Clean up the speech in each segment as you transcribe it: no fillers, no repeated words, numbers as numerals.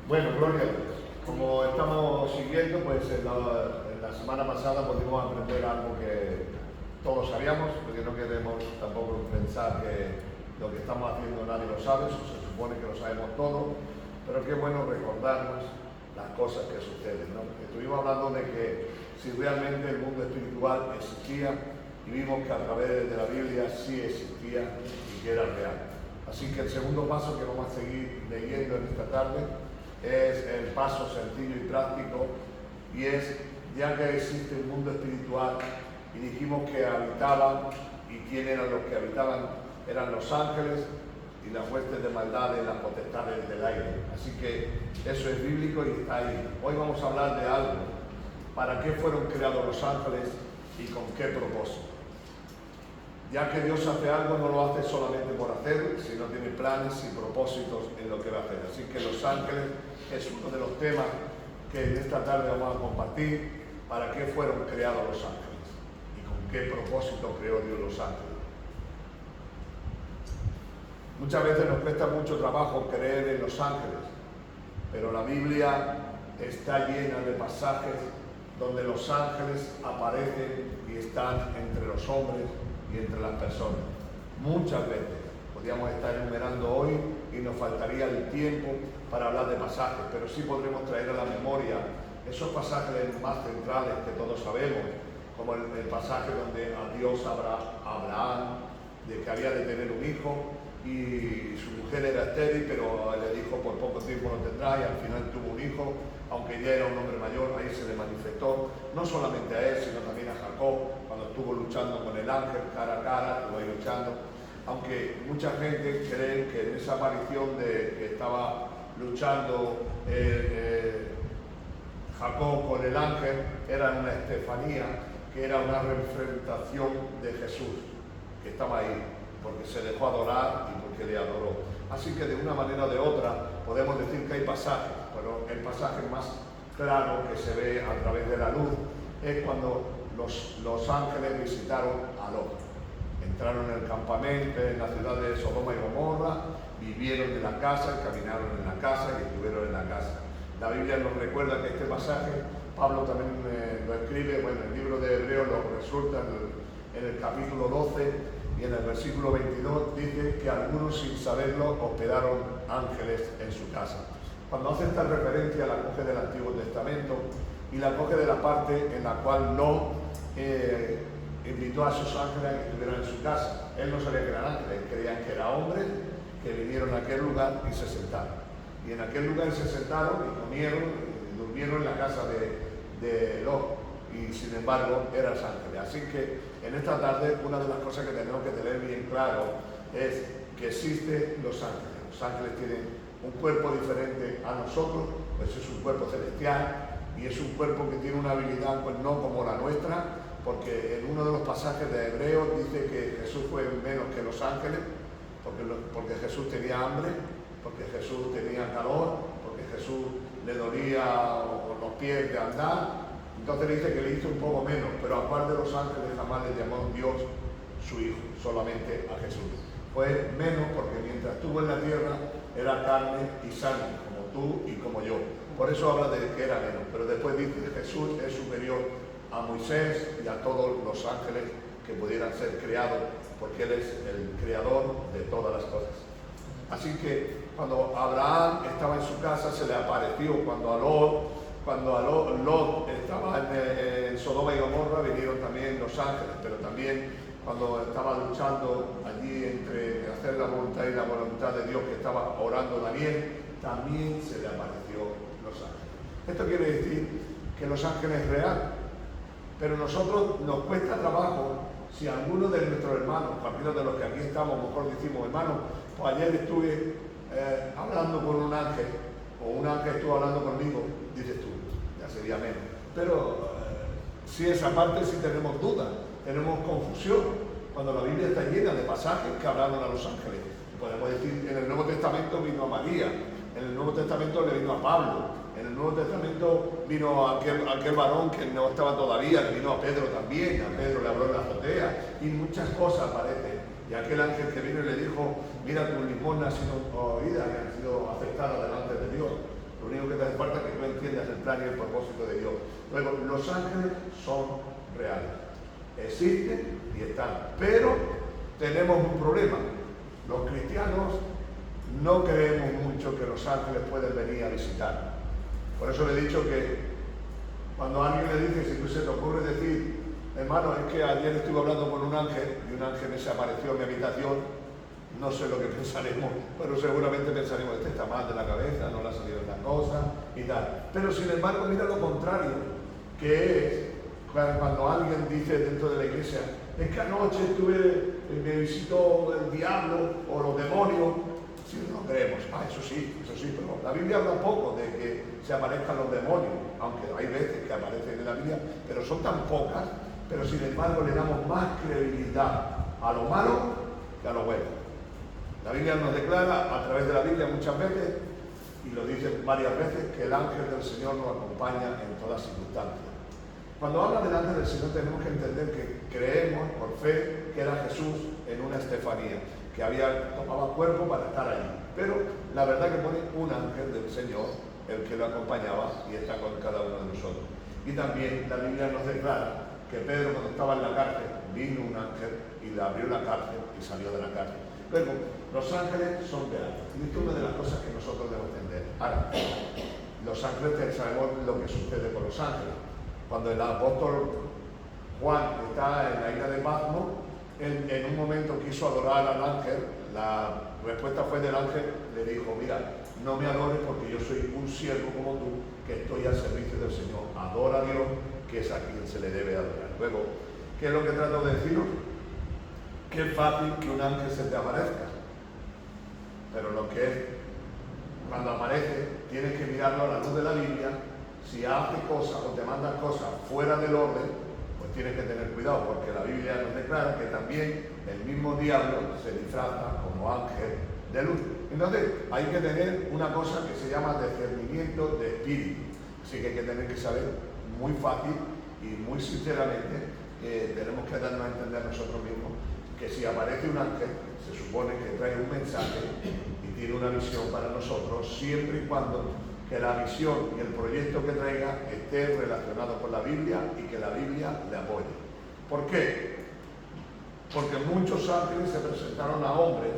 Bueno, Gloria, como estamos siguiendo, pues en la semana pasada pudimos aprender algo que todos sabíamos, porque no queremos tampoco pensar que lo que estamos haciendo nadie lo sabe, eso se supone que lo sabemos todo, pero qué bueno recordarnos las cosas que suceden, ¿no? Estuvimos hablando de que si realmente el mundo espiritual existía y vimos que a través de la Biblia sí existía y que era real. Así que el segundo paso que vamos a seguir leyendo en esta tarde es el paso sencillo y práctico, y es, ya que existe un mundo espiritual y dijimos que habitaban, y quién eran los que habitaban, eran los ángeles y las huestes de maldad de las potestades del aire. Así que eso es bíblico y está ahí. Hoy vamos a hablar de algo. ¿Para qué fueron creados los ángeles y con qué propósito? Ya que Dios hace algo, no lo hace solamente por hacer, sino tiene planes y propósitos en lo que va a hacer. Así que los ángeles es uno de los temas que en esta tarde vamos a compartir. ¿Para qué fueron creados los ángeles? ¿Y con qué propósito creó Dios los ángeles? Muchas veces nos cuesta mucho trabajo creer en los ángeles, pero la Biblia está llena de pasajes donde los ángeles aparecen y están entre los hombres y entre las personas. Muchas veces podríamos estar enumerando hoy y nos faltaría el tiempo para hablar de pasajes, pero sí podremos traer a la memoria esos pasajes más centrales que todos sabemos, como el pasaje donde a Dios a Abraham de que había de tener un hijo y su mujer era estéril, pero le dijo por poco tiempo no tendrá, y al final tuvo un hijo, aunque ya era un hombre mayor. Ahí se le manifestó, no solamente a él, sino también a Jacob, cuando estuvo luchando con el ángel cara a cara, estuvo ahí luchando, aunque mucha gente cree que en esa aparición de que estaba luchando Jacob con el ángel, era una estefanía, que era una representación de Jesús, que estaba ahí, porque se dejó adorar y porque le adoró. Así que de una manera o de otra podemos decir que hay pasajes, pero el pasaje más claro que se ve a través de la luz es cuando los ángeles visitaron a Lot. Entraron en el campamento en la ciudad de Sodoma y Gomorra, vivieron en la casa, caminaron en la casa y estuvieron en la casa. La Biblia nos recuerda que este pasaje, Pablo también lo escribe, bueno, el libro de Hebreos lo resulta en el capítulo 12, y en el versículo 22 dice que algunos sin saberlo hospedaron ángeles en su casa. Cuando hace esta referencia la coge del Antiguo Testamento y la coge de la parte en la cual no invitó a sus ángeles a que estuvieran en su casa. Él no sabía que eran ángeles, creían que eran hombres que vinieron a aquel lugar y se sentaron. Y en aquel lugar se sentaron y comieron y durmieron en la casa de Lot. Y sin embargo eran ángeles. Así que en esta tarde una de las cosas que tenemos que tener bien claro es que existen los ángeles. Los ángeles tienen un cuerpo diferente a nosotros, pues es un cuerpo celestial y es un cuerpo que tiene una habilidad pues no como la nuestra, porque en uno de los pasajes de Hebreos dice que Jesús fue menos que los ángeles, porque Jesús tenía hambre, porque Jesús tenía calor, porque Jesús le dolía los pies de andar. Entonces dice que le hizo un poco menos, pero aparte de los ángeles jamás le llamó Dios su hijo, solamente a Jesús. Fue menos porque mientras estuvo en la tierra era carne y sangre, como tú y como yo. Por eso habla de que era menos, pero después dice que Jesús es superior a Moisés y a todos los ángeles que pudieran ser creados, porque Él es el creador de todas las cosas. Así que cuando Abraham estaba en su casa se le apareció, cuando Lot estaba en Sodoma y Gomorra vinieron también los ángeles, pero también cuando estaba luchando allí entre hacer la voluntad y la voluntad de Dios, que estaba orando Daniel, también se le apareció los ángeles. Esto quiere decir que los ángeles es real, pero nosotros nos cuesta trabajo. Si alguno de nuestros hermanos, cualquiera de los que aquí estamos, mejor decimos hermanos, pues ayer estuve hablando con un ángel, o un ángel estuvo hablando conmigo, dices tú, ya sería menos. Pero si esa parte sí tenemos dudas, tenemos confusión, cuando la Biblia está llena de pasajes que hablaron a los ángeles. Podemos decir, en el Nuevo Testamento vino a María, en el Nuevo Testamento le vino a Pablo, en el Nuevo Testamento vino a aquel varón que no estaba todavía, le vino a Pedro también, a Pedro le habló en la azotea, y muchas cosas aparecen. Y aquel ángel que vino y le dijo, mira, tu limosna ha sido oída y ha sido aceptada delante de Dios. Lo único que te hace falta es que tú entiendas el plan y el propósito de Dios. Luego, los ángeles son reales. Existen y están. Pero tenemos un problema. Los cristianos no creemos mucho que los ángeles pueden venir a visitar. Por eso le he dicho que cuando alguien le dice, si tú se te ocurre decir, hermano, es que ayer estuve hablando con un ángel y un ángel me se apareció en mi habitación, no sé lo que pensaremos, pero seguramente pensaremos, este está mal de la cabeza, no le ha salido una cosa y tal. Pero sin embargo, mira lo contrario, que es cuando alguien dice dentro de la iglesia, es que anoche me visitó el diablo o los demonios. Sí, no creemos. Eso sí, pero la Biblia habla poco de que se aparezcan los demonios, aunque hay veces que aparecen en la Biblia, pero son tan pocas, pero sin embargo le damos más credibilidad a lo malo que a lo bueno. La Biblia nos declara a través de la Biblia muchas veces, y lo dice varias veces, que el ángel del Señor nos acompaña en todas circunstancias. Cuando habla del ángel del Señor tenemos que entender que creemos por fe que era Jesús en una Estefanía, que tomaba cuerpo para estar allí. Pero la verdad que pone un ángel del Señor, el que lo acompañaba y está con cada uno de nosotros. Y también la Biblia nos declara que Pedro, cuando estaba en la cárcel, vino un ángel y le abrió la cárcel y salió de la cárcel. Luego, los ángeles son reales. Y esto es una de las cosas que nosotros debemos entender. Ahora, los ángeles, sabemos lo que sucede con los ángeles. Cuando el apóstol Juan está en la isla de Patmos, en un momento quiso adorar al ángel, la respuesta fue del ángel, le dijo, mira, no me adores porque yo soy un siervo como tú, que estoy al servicio del Señor. Adora a Dios, que es a quien se le debe adorar. Luego, ¿qué es lo que trato de deciros? Que es fácil que un ángel se te aparezca, pero lo que es, cuando aparece, tienes que mirarlo a la luz de la Biblia. Si hace cosas o te manda cosas fuera del orden, pues tienes que tener cuidado, porque la Biblia nos declara que también el mismo diablo se disfraza como ángel de luz. Entonces, hay que tener una cosa que se llama discernimiento de espíritu. Así que hay que tener que saber muy fácil y muy sinceramente, tenemos que darnos a entender nosotros mismos que si aparece un ángel, se supone que trae un mensaje y tiene una visión para nosotros, siempre y cuando que la visión y el proyecto que traiga esté relacionado con la Biblia y que la Biblia le apoye. ¿Por qué? Porque muchos ángeles se presentaron a hombres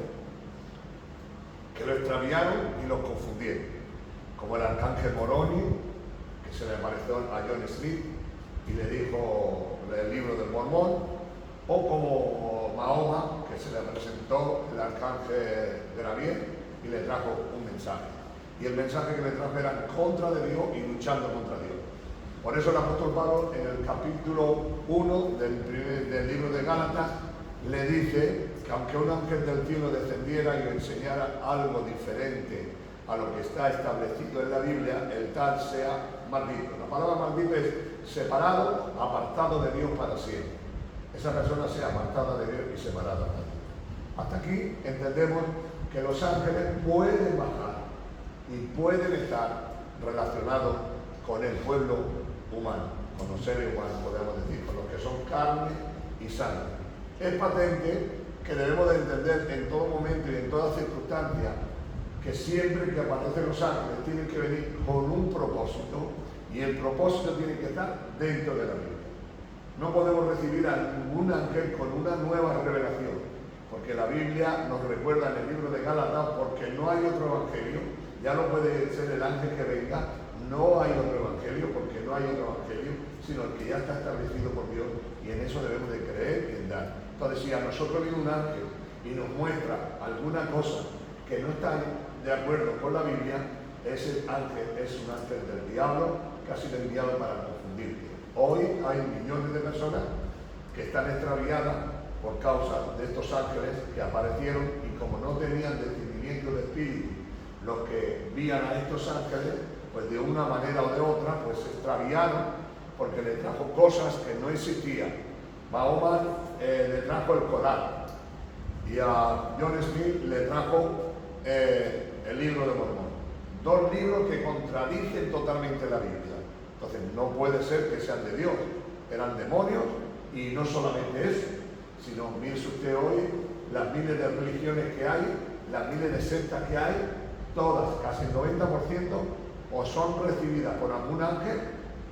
que lo extraviaron y los confundieron, como el arcángel Moroni, que se le apareció a John Smith y le dijo el libro del Mormón, o como Mahoma, que se le presentó el arcángel Gabriel y le trajo un mensaje. Y el mensaje que le trajo era en contra de Dios y luchando contra Dios. Por eso el apóstol Pablo, en el capítulo 1 del libro de Gálatas, le dice que aunque un ángel del cielo descendiera y le enseñara algo diferente a lo que está establecido en la Biblia, el tal sea maldito. La palabra maldito es separado, apartado de Dios para siempre. Esa persona sea apartada de Dios y separada de Dios. Hasta aquí entendemos que los ángeles pueden bajar y pueden estar relacionados con el pueblo humano, con los seres humanos, podemos decir, con los que son carne y sangre. Es patente que debemos de entender en todo momento y en toda circunstancia que siempre que aparecen los ángeles tienen que venir con un propósito, y el propósito tiene que estar dentro de la Biblia. No podemos recibir a ningún ángel con una nueva revelación, porque la Biblia nos recuerda en el libro de Gálatas, porque no hay otro evangelio. Ya no puede ser el ángel que venga, no hay otro evangelio, porque no hay otro evangelio, sino el que ya está establecido por Dios, y en eso debemos de creer y en dar. Entonces, si a nosotros viene un ángel y nos muestra alguna cosa que no está de acuerdo con la Biblia, ese ángel es un ángel del diablo, que ha sido enviado para confundirte. Hoy hay millones de personas que están extraviadas por causa de estos ángeles que aparecieron, y como no tenían discernimiento de espíritu, los que vían a estos ángeles, pues de una manera o de otra, pues se extraviaron, porque le trajo cosas que no existían. Mahoma le trajo el Corán, y a John Smith le trajo el libro de Mormón. Dos libros que contradicen totalmente la Biblia. Entonces no puede ser que sean de Dios, eran demonios. Y no solamente eso, sino mire usted hoy las miles de religiones que hay, las miles de sectas que hay, todas, casi el 90%, o son recibidas por algún ángel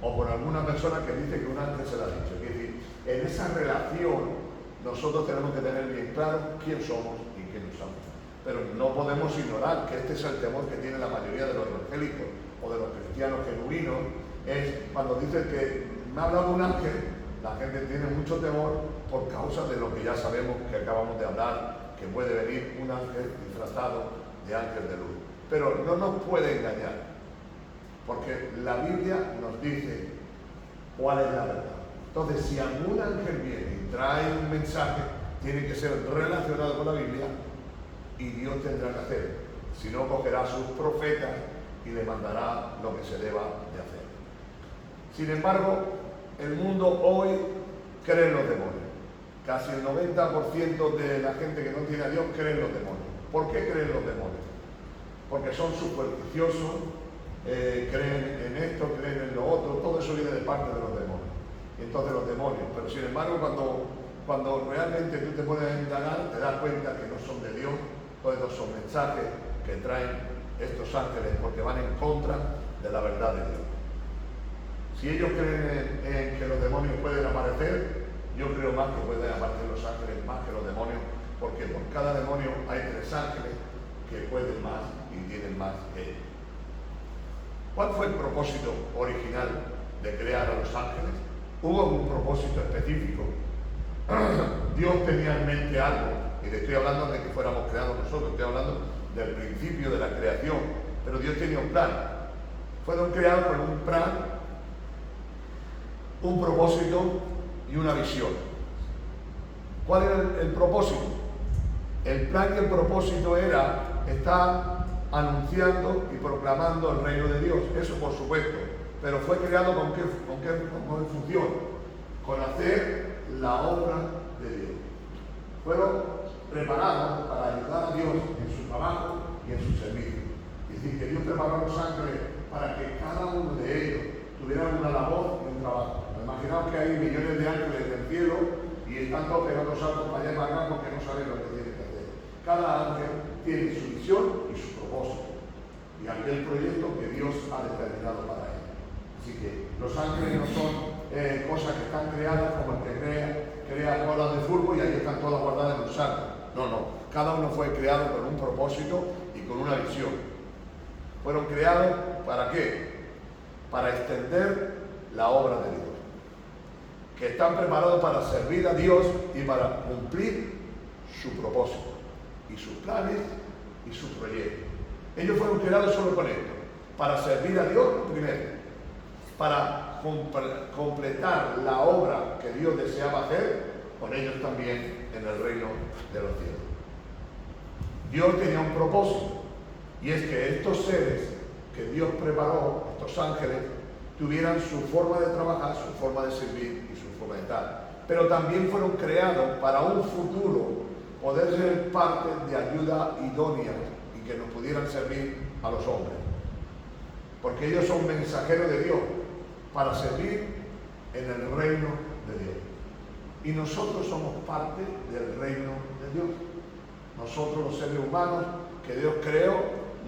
o por alguna persona que dice que un ángel se la ha dicho. Es decir, en esa relación nosotros tenemos que tener bien claro quién somos y quién usamos. Pero no podemos ignorar que este es el temor que tiene la mayoría de los evangélicos o de los cristianos genuinos, es cuando dicen que me ha hablado un ángel, la gente tiene mucho temor por causa de lo que ya sabemos que acabamos de hablar, que puede venir un ángel disfrazado de ángel de luz. Pero no nos puede engañar, porque la Biblia nos dice cuál es la verdad. Entonces, si algún ángel viene y trae un mensaje, tiene que ser relacionado con la Biblia y Dios tendrá que hacer. Si no, cogerá a sus profetas y le mandará lo que se deba de hacer. Sin embargo, el mundo hoy cree en los demonios. Casi el 90% de la gente que no tiene a Dios cree en los demonios. ¿Por qué creen los demonios? Porque son supersticiosos, creen en esto, creen en lo otro, todo eso viene de parte de los demonios. Entonces los demonios, pero sin embargo cuando realmente tú te pones a indagar, te das cuenta que no son de Dios, todos estos son mensajes que traen estos ángeles porque van en contra de la verdad de Dios. Si ellos creen en que los demonios pueden aparecer, yo creo más que pueden aparecer los ángeles más que los demonios, porque por cada demonio hay 3 ángeles que pueden más y tienen más que ellos. ¿Cuál fue el propósito original de crear a los ángeles? Hubo un propósito específico. Dios tenía en mente algo, y le estoy hablando de que fuéramos creados nosotros, estoy hablando del principio de la creación, pero Dios tenía un plan. Fueron creados con un plan, un propósito y una visión. ¿Cuál era el propósito? El plan y el propósito era estar anunciando y proclamando el reino de Dios, eso por supuesto, pero fue creado con qué función, con hacer la obra de Dios. Fueron preparados para ayudar a Dios en su trabajo y en su servicio. Es decir, que Dios preparó a los ángeles para que cada uno de ellos tuviera una labor y un trabajo. Imaginaos que hay millones de ángeles en el cielo y están todos pegando saltos para allá y para acá porque no saben lo que tienen que hacer. Cada ángel tiene su visión y su propósito y aquel proyecto que Dios ha determinado para él. Así que los ángeles no son cosas que están creadas como el que crea bolas de fútbol y ahí están todas guardadas en un saco. No. Cada uno fue creado con un propósito y con una visión. Fueron creados ¿para qué? Para extender la obra de Dios. Que están preparados para servir a Dios y para cumplir su propósito y sus planes y sus proyectos. Ellos fueron creados solo con esto, para servir a Dios primero, para completar la obra que Dios deseaba hacer con ellos también en el reino de los cielos. Dios tenía un propósito y es que estos seres que Dios preparó, estos ángeles, tuvieran su forma de trabajar, su forma de servir y su forma de estar. Pero también fueron creados para un futuro poder ser parte de ayuda idónea y que nos pudieran servir a los hombres. Porque ellos son mensajeros de Dios para servir en el reino de Dios. Y nosotros somos parte del reino de Dios. Nosotros los seres humanos que Dios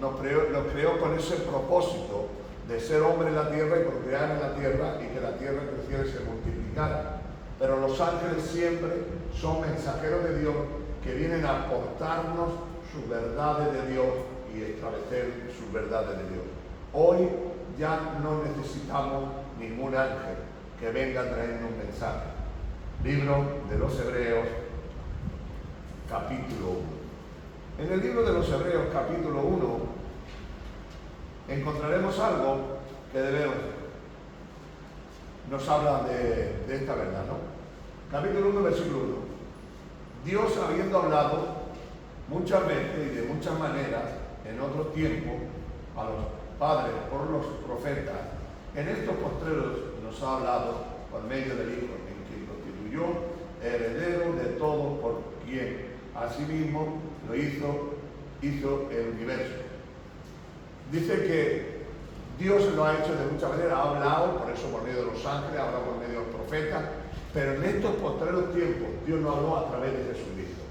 nos creó con ese propósito de ser hombre en la tierra y procrear en la tierra y que la tierra creciera y se multiplicara. Pero los ángeles siempre son mensajeros de Dios que vienen a aportarnos sus verdades de Dios y establecer sus verdades de Dios. Hoy ya no necesitamos ningún ángel que venga a traernos un mensaje. Libro de los Hebreos, capítulo 1. En el libro de los Hebreos, capítulo 1, encontraremos algo que nos habla de esta verdad, ¿no? Capítulo 1, versículo 1. Dios, habiendo hablado muchas veces y de muchas maneras en otros tiempos a los padres por los profetas, en estos postreros nos ha hablado por medio del Hijo, en quien constituyó heredero de todo, por quien asimismo lo hizo el universo. Dice que Dios lo ha hecho de muchas maneras, ha hablado, por eso por medio de los ángeles, ha hablado por medio de los profetas, pero en estos postreros tiempos Dios nos habló a través de Jesucristo.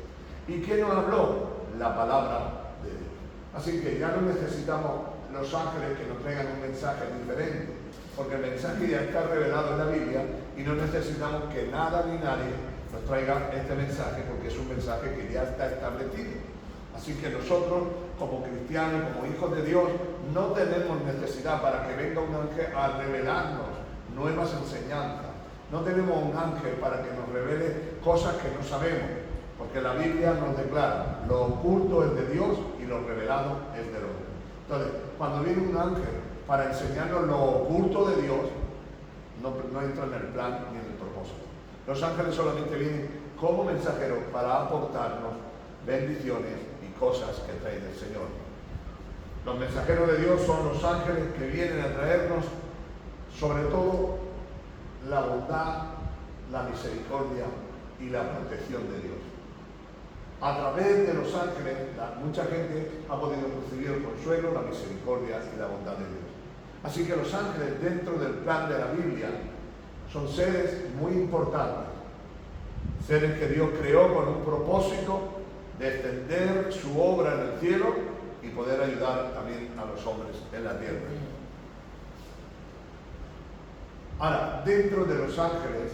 ¿Y qué nos habló? La palabra de Dios. Así que ya no necesitamos los ángeles que nos traigan un mensaje diferente, porque el mensaje ya está revelado en la Biblia y no necesitamos que nada ni nadie nos traiga este mensaje, porque es un mensaje que ya está establecido. Así que nosotros, como cristianos, como hijos de Dios, no tenemos necesidad para que venga un ángel a revelarnos nuevas enseñanzas. No tenemos un ángel para que nos revele cosas que no sabemos, porque la Biblia nos declara: lo oculto es de Dios y lo revelado es del hombre. Entonces, cuando viene un ángel para enseñarnos lo oculto de Dios, no entra en el plan ni en el propósito. Los ángeles solamente vienen como mensajeros para aportarnos bendiciones y cosas que trae del Señor. Los mensajeros de Dios son los ángeles que vienen a traernos, sobre todo, la bondad, la misericordia y la protección de Dios. A través de los ángeles, mucha gente ha podido recibir el consuelo, la misericordia y la bondad de Dios. Así que los ángeles, dentro del plan de la Biblia, son seres muy importantes. Seres que Dios creó con un propósito de extender su obra en el cielo y poder ayudar también a los hombres en la tierra. Ahora, dentro de los ángeles,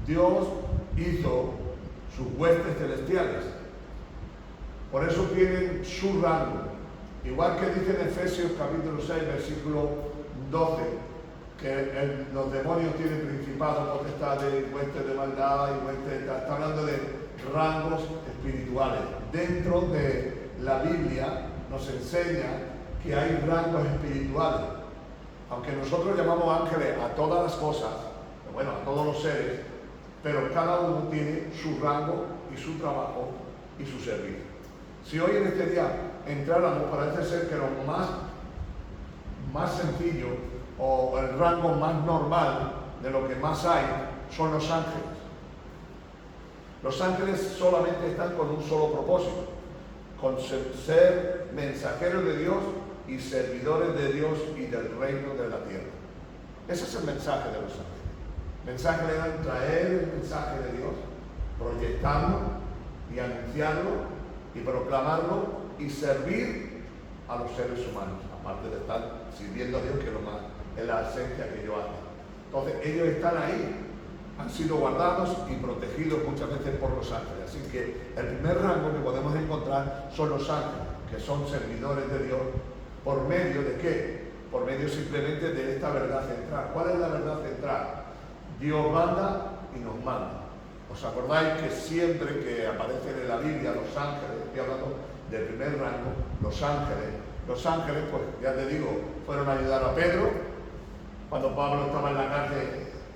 Dios hizo sus huestes celestiales. Por eso tienen su rango. Igual que dice en Efesios capítulo 6, versículo 12, que los demonios tienen principados, potestades, huestes de maldad y huestes, está hablando de rangos espirituales. Dentro de la Biblia nos enseña que hay rangos espirituales. Aunque nosotros llamamos ángeles a todas las cosas, bueno, a todos los seres, pero cada uno tiene su rango y su trabajo y su servicio. Si hoy en este día entráramos, parece ser que lo más sencillo o el rango más normal de lo que más hay son los ángeles. Los ángeles solamente están con un solo propósito, con ser mensajeros de Dios y servidores de Dios y del reino de la tierra. Ese es el mensaje de los ángeles. El mensaje le dan traer el mensaje de Dios, proyectarlo y anunciarlo y proclamarlo y servir a los seres humanos, aparte de estar sirviendo a Dios, que es la esencia que ellos hacen. Entonces ellos están ahí, han sido guardados y protegidos muchas veces por los ángeles. Así que el primer rango que podemos encontrar son los ángeles, que son servidores de Dios. ¿Por medio de qué? Por medio simplemente de esta verdad central. ¿Cuál es la verdad central? Dios manda y nos manda. ¿Os acordáis que siempre que aparecen en la Biblia los ángeles, estoy hablando del primer rango, los ángeles, pues ya te digo, fueron a ayudar a Pedro cuando Pablo estaba en la cárcel,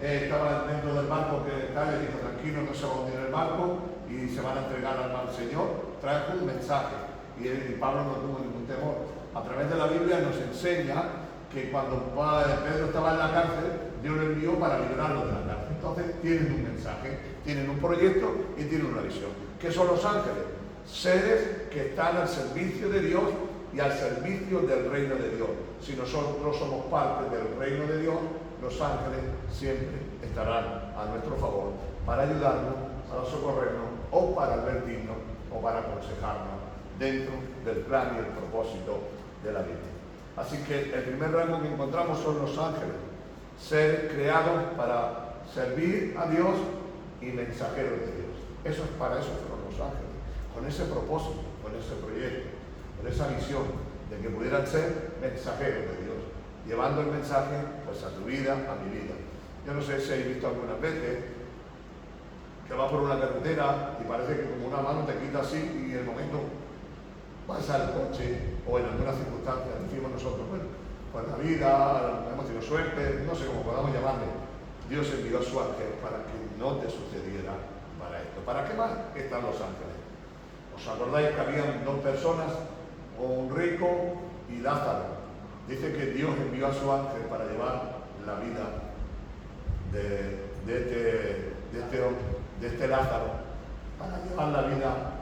estaba dentro del barco, que tal, le dijo: tranquilo, no se va a hundir el barco y se van a entregar al Señor. Trajo un mensaje y Pablo no tuvo ningún temor. A través de la Biblia nos enseña que cuando Pedro estaba en la cárcel, Dios lo envió para librarlo de la cárcel. Entonces tienen un mensaje, tienen un proyecto y tienen una visión. ¿Qué son los ángeles? Seres que están al servicio de Dios y al servicio del reino de Dios. Si nosotros somos parte del reino de Dios, los ángeles siempre estarán a nuestro favor para ayudarnos, para socorrernos o para advertirnos o para aconsejarnos dentro del plan y el propósito de la Biblia. Así que el primer rango que encontramos son los ángeles, seres creados para servir a Dios y mensajeros de Dios. Para eso fueron los ángeles, con ese propósito, con ese proyecto, con esa visión de que pudieran ser mensajeros de Dios, llevando el mensaje pues a tu vida, a mi vida. Yo no sé si habéis visto algunas veces que vas por una carretera y parece que como una mano te quita así y en el momento pasa el coche, o en algunas circunstancias decimos nosotros, bueno, pues la vida, hemos tenido suerte, no sé cómo podamos llamarle. Dios envió a su ángel para que no te sucediera para esto. ¿Para qué más están los ángeles? ¿Os acordáis que habían dos personas, un rico y Lázaro? Dice que Dios envió a su ángel para llevar la vida de este Lázaro, para llevar la vida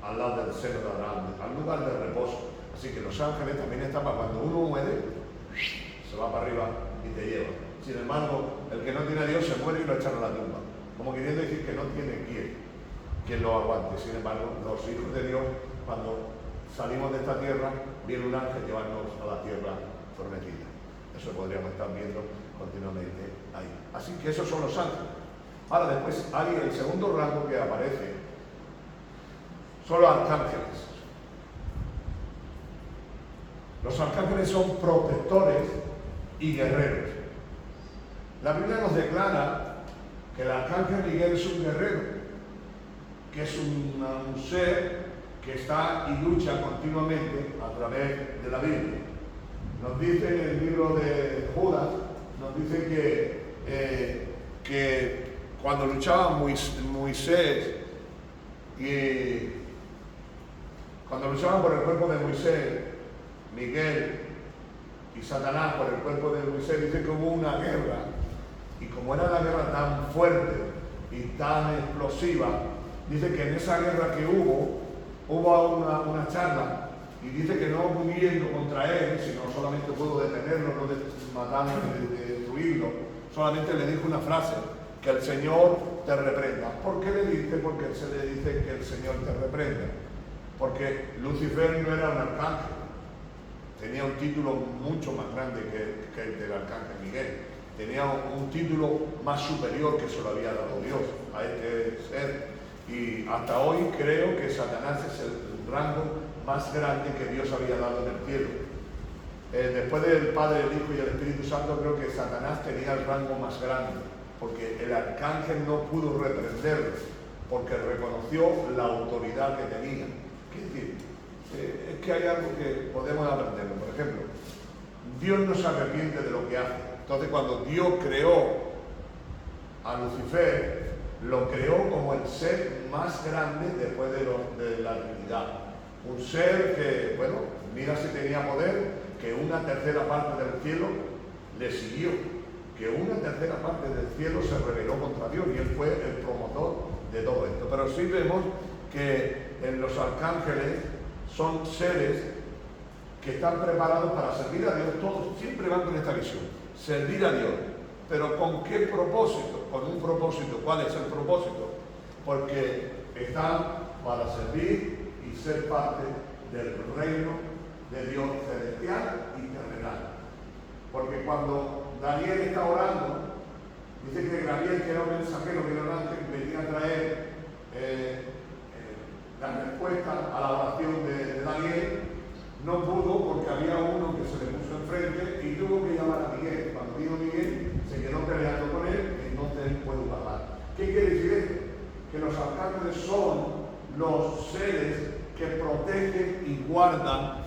al lado del seno de Abraham, al lugar de reposo. Así que los ángeles también están para cuando uno muere, se va para arriba y te lleva. Sin embargo, el que no tiene a Dios se muere y lo echan a la tumba, como queriendo decir que no tiene quien lo aguante. Sin embargo, los hijos de Dios, cuando salimos de esta tierra, viene un ángel llevarnos a la tierra prometida. Eso podríamos estar viendo continuamente ahí. Así que esos son los ángeles. Ahora después hay el segundo rango que aparece, son los arcángeles. Los arcángeles son protectores y guerreros. La Biblia nos declara que el arcángel Miguel es un guerrero, que es un ser que está y lucha continuamente a través de la Biblia. Nos dice en el libro de Judas, nos dice que cuando luchaba Moisés y cuando luchaban por el cuerpo de Moisés, Miguel y Satanás por el cuerpo de Moisés, dice que hubo una guerra, y como era la guerra tan fuerte y tan explosiva, dice que en esa guerra que hubo una charla, y dice que no pudiendo contra él, sino solamente pudo detenerlo, no matarlo ni destruirlo, solamente le dijo una frase: que el Señor te reprenda. ¿Por qué le dice? Porque se le dice que el Señor te reprenda. Porque Lucifer no era un arcángel, tenía un título mucho más grande que el del arcángel Miguel, tenía un título más superior que se lo había dado Dios a este ser, y hasta hoy creo que Satanás es el rango más grande que Dios había dado en el cielo. Después del Padre, el Hijo y el Espíritu Santo, creo que Satanás tenía el rango más grande, porque el arcángel no pudo reprenderlo, porque reconoció la autoridad que tenía. ¿Qué decir? Es que hay algo que podemos aprenderlo. Por ejemplo, Dios no se arrepiente de lo que hace. Entonces, cuando Dios creó a Lucifer, lo creó como el ser más grande después de la Trinidad. Un ser que, bueno, mira si tenía poder, que una tercera parte del cielo le siguió, que una tercera parte del cielo se rebeló contra Dios, y él fue el promotor de todo esto. Pero sí vemos que en los arcángeles son seres que están preparados para servir a Dios. Todos siempre van con esta visión: servir a Dios. ¿Pero con qué propósito? Con un propósito. ¿Cuál es el propósito? Porque están para servir y ser parte del reino de Dios celestial y terrenal. Porque cuando Daniel está orando, dice que Gabriel, que era un mensajero, que era un ángel, venía a traer la respuesta a la oración de Daniel. No pudo porque había uno que se le puso enfrente y tuvo que llamar a Miguel. Cuando vino Miguel, se quedó peleando con él, entonces él pudo bajar. ¿Qué quiere decir esto? Que los arcángeles son los seres que protegen y guardan,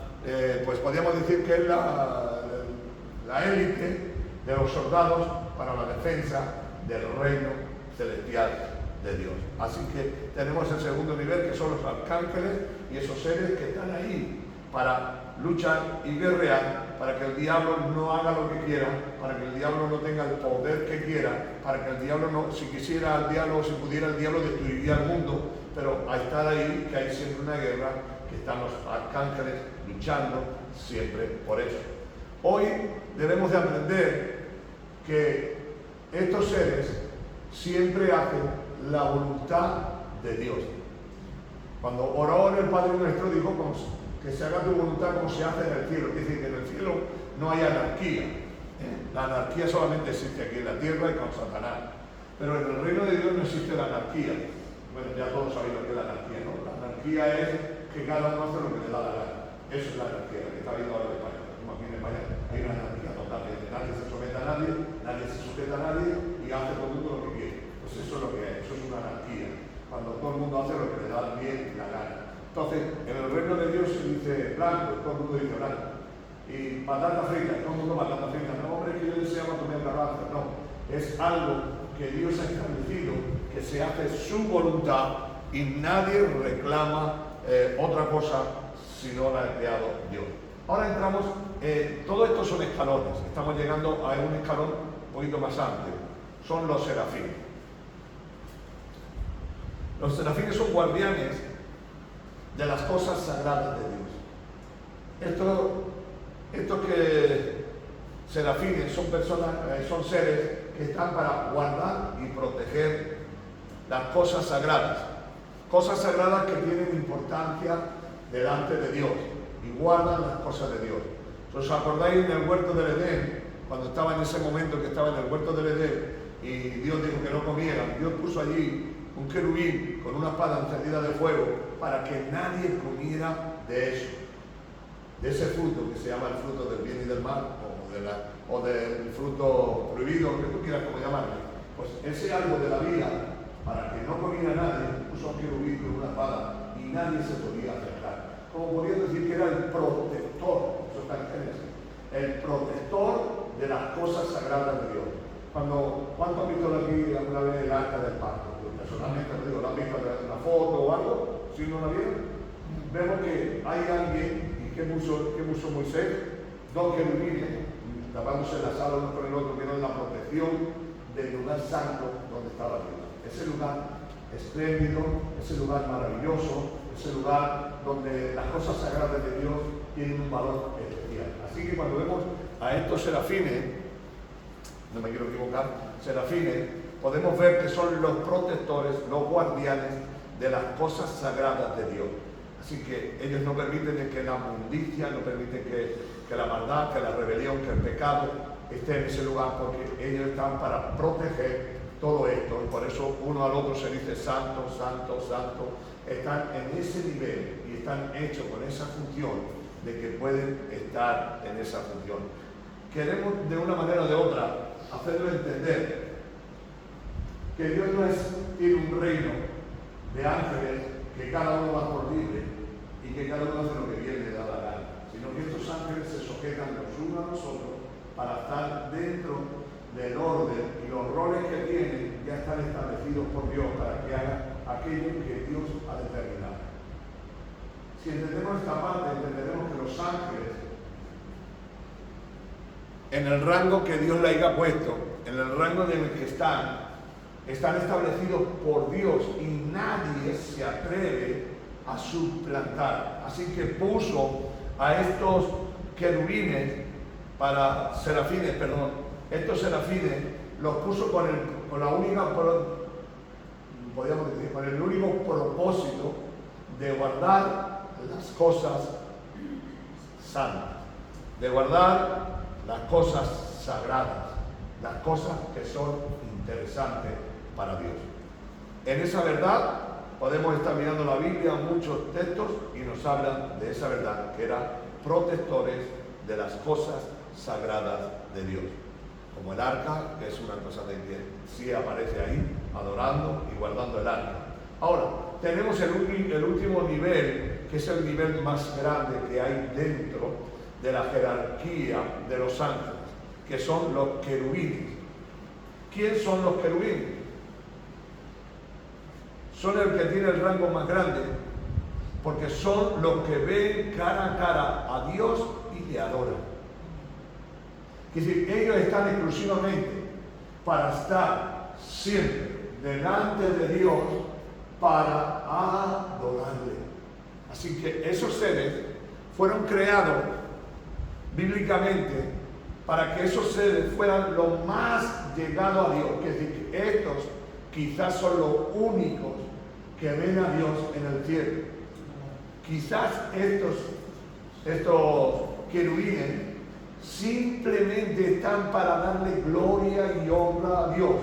pues podríamos decir que es la élite de los soldados para la defensa del reino celestial de Dios. Así que tenemos el segundo nivel, que son los arcángeles y esos seres que están ahí para luchar y guerrear, para que el diablo no haga lo que quiera, para que el diablo no tenga el poder que quiera, para que el diablo no, si quisiera el diablo, si pudiera el diablo, destruiría el mundo, pero a estar ahí, que hay siempre una guerra, que están los arcángeles luchando siempre por eso. Hoy debemos de aprender que estos seres siempre hacen la voluntad de Dios. Cuando oró en el Padre Nuestro, dijo que se haga tu voluntad como se hace en el cielo. Dice que en el cielo no hay anarquía. La anarquía solamente existe aquí en la tierra y con Satanás. Pero en el reino de Dios no existe la anarquía. Bueno, ya todos sabéis lo que es la anarquía, ¿no? La anarquía es que cada uno hace lo que le da la gana. Eso es la anarquía, que está viendo ahora en España. Como aquí en España hay una anarquía total. Nadie se somete a nadie, nadie se sujeta a nadie y hace todo el mundo lo que quiere. Pues eso es lo que es, eso es una anarquía. Cuando todo el mundo hace lo que le da bien y la gana. Entonces, en el reino de Dios se dice blanco, todo el mundo dice blanco. Y patata frita, todo el mundo patata frita. No, hombre, que yo deseaba comer garbanzo. No, es algo que Dios ha establecido, que se hace su voluntad y nadie reclama otra cosa si no la ha creado Dios. Ahora entramos, todo esto son escalones. Estamos llegando a un escalón un poquito más amplio. Son los serafines. Los serafines son guardianes de las cosas sagradas de Dios. Estos que serafines son personas, son seres que están para guardar y proteger las cosas sagradas que tienen importancia delante de Dios y guardan las cosas de Dios. ¿Os acordáis en el huerto del Edén? Cuando estaba en ese momento que estaba en el huerto del Edén y Dios dijo que no comieran, Dios puso allí un querubín con una espada encendida de fuego para que nadie comiera de eso, de ese fruto que se llama el fruto del bien y del mal, o del fruto prohibido, lo que tú quieras como llamarlo. Pues ese árbol de la vida, para que no comiera nadie, puso un querubín con una espada y nadie se podía acercar. Como podía decir que era el protector, eso está en Génesis, el protector de las cosas sagradas de Dios. ¿Cuánto han visto aquí alguna vez el arca del pacto? Yo personalmente lo digo, ¿lo han visto en una foto o algo? Si no la vieron, vemos que hay alguien, y que puso Moisés, dos querubines, estábamos en la sala uno con el otro, que eran la protección del lugar santo donde estaba Dios. Ese lugar espléndido, ese lugar maravilloso, ese lugar donde las cosas sagradas de Dios tienen un valor especial. Así que cuando vemos a estos serafines, no me quiero equivocar, serafines, podemos ver que son los protectores, los guardianes de las cosas sagradas de Dios. Así que ellos no permiten que la inmundicia, no permiten que la maldad, que la rebelión, que el pecado esté en ese lugar, porque ellos están para proteger todo esto. Y por eso uno al otro se dice santo, santo, santo. Están en ese nivel y están hechos con esa función de que pueden estar en esa función. Queremos de una manera o de otra hacerlo entender que Dios no tiene un reino de ángeles que cada uno va por libre y que cada uno hace lo que bien le da la gana, sino que estos ángeles se sujetan los unos a los otros para estar dentro del orden, y los roles que tienen ya están establecidos por Dios para que hagan aquello que Dios ha determinado. Si entendemos esta parte, entenderemos que los ángeles, en el rango que Dios le haya puesto, en el rango en el que están establecidos por Dios y nadie se atreve a suplantar. Así que puso a estos querubines estos serafines los puso con el único propósito de guardar las cosas santas, de guardar las cosas sagradas, las cosas que son interesantes para Dios. En esa verdad podemos estar mirando la Biblia, muchos textos, y nos hablan de esa verdad, que eran protectores de las cosas sagradas de Dios. Como el arca, que es una cosa de que sí aparece ahí, adorando y guardando el arca. Ahora, tenemos el último nivel, que es el nivel más grande que hay dentro de la jerarquía de los ángeles, que son los querubines. ¿Quién son los querubines? Son el que tiene el rango más grande, porque son los que ven cara a cara a Dios y le adoran. Es decir, ellos están exclusivamente para estar siempre delante de Dios para adorarle. Así que esos seres fueron creados bíblicamente para que esos seres fueran lo más llegados a Dios. Es decir, que estos quizás son los únicos que ven a Dios en el cielo. Quizás estos querubines simplemente están para darle gloria y honra a Dios.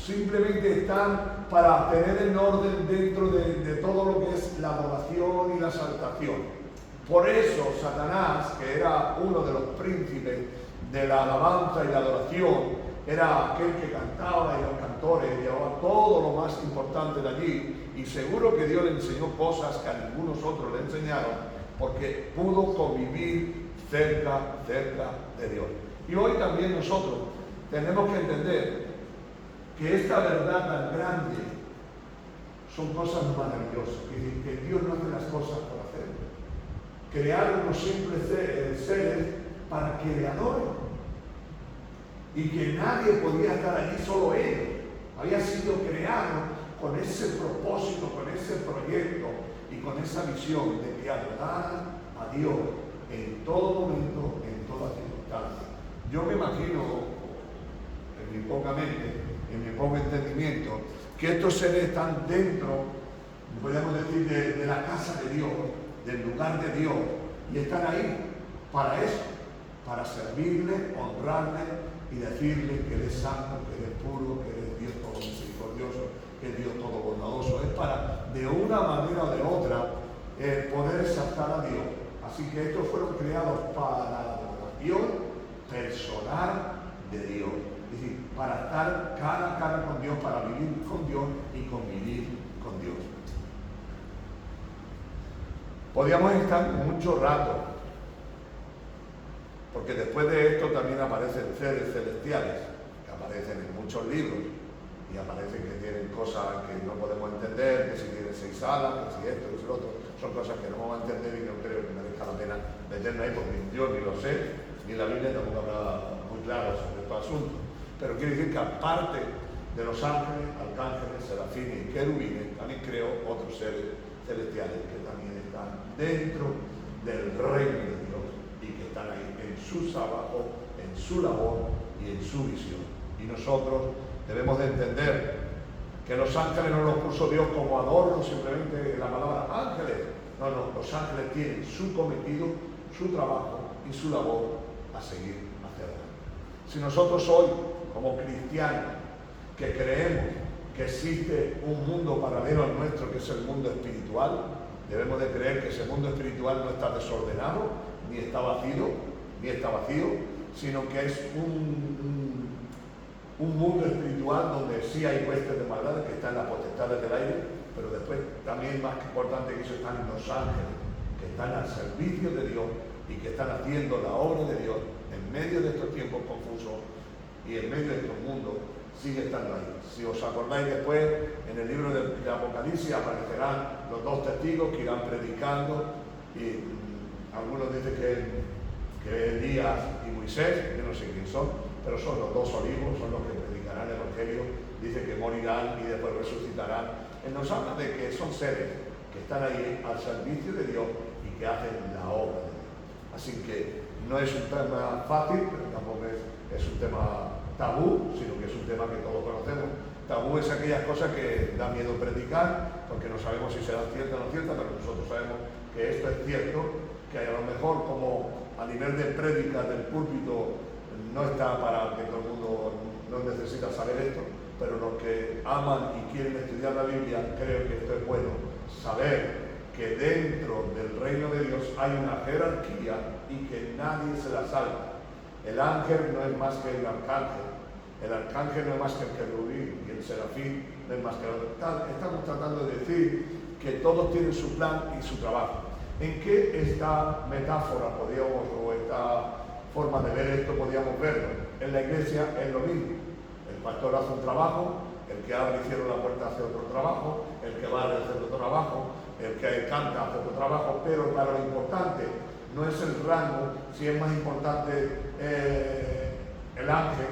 Simplemente están para tener en orden dentro de todo lo que es la adoración y la exaltación. Por eso Satanás, que era uno de los príncipes de la alabanza y la adoración, era aquel que cantaba, y los cantores llevaban todo lo más importante de allí, y seguro que Dios le enseñó cosas que a ningunos otros le enseñaron, porque pudo convivir cerca de Dios. Y hoy también nosotros tenemos que entender que esta verdad tan grande son cosas maravillosas, que Dios no hace las cosas por hacer. Crearon unos simples seres para que le adoren, y que nadie podía estar allí, solo Él. Había sido creado con ese propósito, con ese proyecto y con esa visión de que adoraran a Dios en todo momento, en toda circunstancia. Yo me imagino, en mi poca mente, en mi poco entendimiento, que estos seres están dentro, podemos decir, de la casa de Dios, del lugar de Dios, y están ahí para eso, para servirle, honrarle y decirle que Él es santo, que Él es puro, que Él es Dios todo misericordioso, que es Dios todo bondadoso. Es para, de una manera o de otra, poder exaltar a Dios. Así que estos fueron creados para la adoración personal de Dios. Es decir, para estar cara a cara con Dios, para vivir con Dios y convivir con Dios. Podríamos estar mucho rato, porque después de esto también aparecen seres celestiales, que aparecen en muchos libros, y aparecen que tienen cosas que no podemos entender, que si tienen 6 alas, que si esto, que si lo otro, son cosas que no vamos a entender y no creo que merezca la pena meternos ahí, porque yo ni lo sé, ni la Biblia tampoco habla muy claro sobre estos asuntos. Pero quiere decir que aparte de los ángeles, arcángeles, serafines y querubines, también creó otros seres celestiales que también están dentro del reino de Dios y que están ahí en su trabajo, en su labor y en su visión. Y nosotros debemos de entender que los ángeles no los puso Dios como adorno, simplemente la palabra ángeles. No, los ángeles tienen su cometido, su trabajo y su labor a seguir hacia adelante. Si nosotros hoy, como cristianos, que creemos que existe un mundo paralelo al nuestro, que es el mundo espiritual, debemos de creer que ese mundo espiritual no está desordenado, ni está vacío, sino que es un mundo espiritual donde sí hay huestes de maldad que están en las potestades del aire, pero después también más importante que eso están los ángeles, que están al servicio de Dios y que están haciendo la obra de Dios en medio de estos tiempos confusos y en medio de estos mundos, sigue estando ahí. Si os acordáis después, en el libro de Apocalipsis aparecerán los 2 testigos que irán predicando, y algunos dicen que Elías y Moisés, yo no sé quién son, pero son los 2 olivos, son los que predicarán el Evangelio, dice que morirán y después resucitarán. Él nos habla de que son seres que están ahí al servicio de Dios y que hacen la obra de Dios. Así que no es un tema fácil, pero tampoco es un tema tabú, sino que es un tema que todos conocemos. Tabú es aquellas cosas que da miedo predicar, porque no sabemos si serán ciertas o no ciertas, pero nosotros sabemos que esto es cierto, que a lo mejor como a nivel de prédica del púlpito no está para que todo el mundo no necesita saber esto, pero los que aman y quieren estudiar la Biblia, creo que esto es bueno, saber que dentro del reino de Dios hay una jerarquía y que nadie se la salta. El ángel no es más que el arcángel no es más que el querubín, y el serafín no es más que el otro. Estamos tratando de decir que todos tienen su plan y su trabajo. ¿En qué esta metáfora podríamos, o esta forma de ver esto podríamos verlo? En la iglesia es lo mismo. El pastor hace un trabajo, el que abre y cierra la puerta hace otro trabajo, el que va hace otro trabajo, el que canta hace otro trabajo, pero para lo importante no es el rango, si es más importante el ángel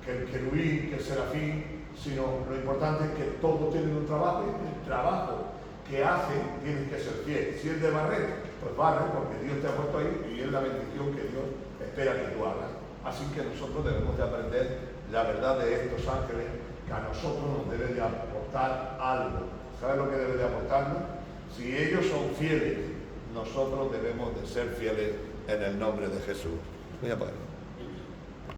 que el querubín, que el serafín, sino lo importante es que todos tienen un trabajo y el trabajo que hacen tienen que ser fiel. Si es de barrer, pues barre porque Dios te ha puesto ahí y es la bendición que Dios espera que tú hagas. Así que nosotros debemos de aprender la verdad de estos ángeles, que a nosotros nos debe de aportar algo. ¿Sabes lo que debe de aportarnos? Si ellos son fieles, nosotros debemos de ser fieles en el nombre de Jesús. Voy a apagar.